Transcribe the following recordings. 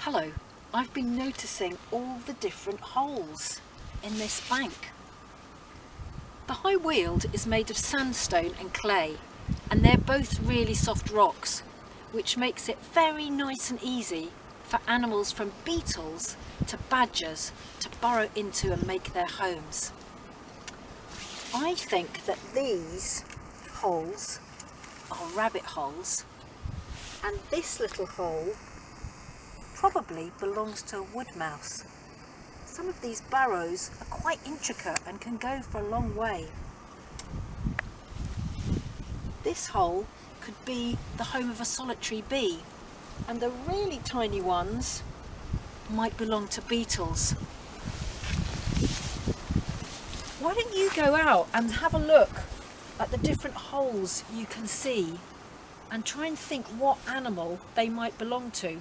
Hello, I've been noticing all the different holes in this bank. The High Weald is made of sandstone and clay, and they're both really soft rocks, which makes it very nice and easy for animals from beetles to badgers to burrow into and make their homes. I think that these holes are rabbit holes, and this little hole probably belongs to a wood mouse. Some of these burrows are quite intricate and can go for a long way. This hole could be the home of a solitary bee, and the really tiny ones might belong to beetles. Why don't you go out and have a look at the different holes you can see and try and think what animal they might belong to.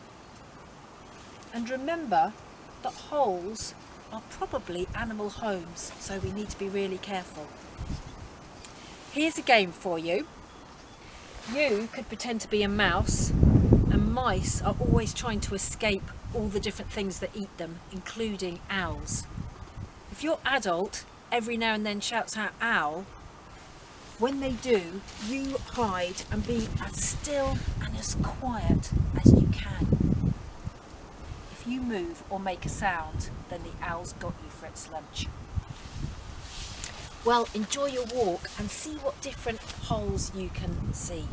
And remember that holes are probably animal homes, so we need to be really careful. Here's a game for you. You could pretend to be a mouse, and mice are always trying to escape all the different things that eat them, including owls. If your adult every now and then shouts out owl, when they do, you hide and be as still and as quiet as you can. If you move or make a sound, then the owl's got you for its lunch. Well, enjoy your walk and see what different holes you can see.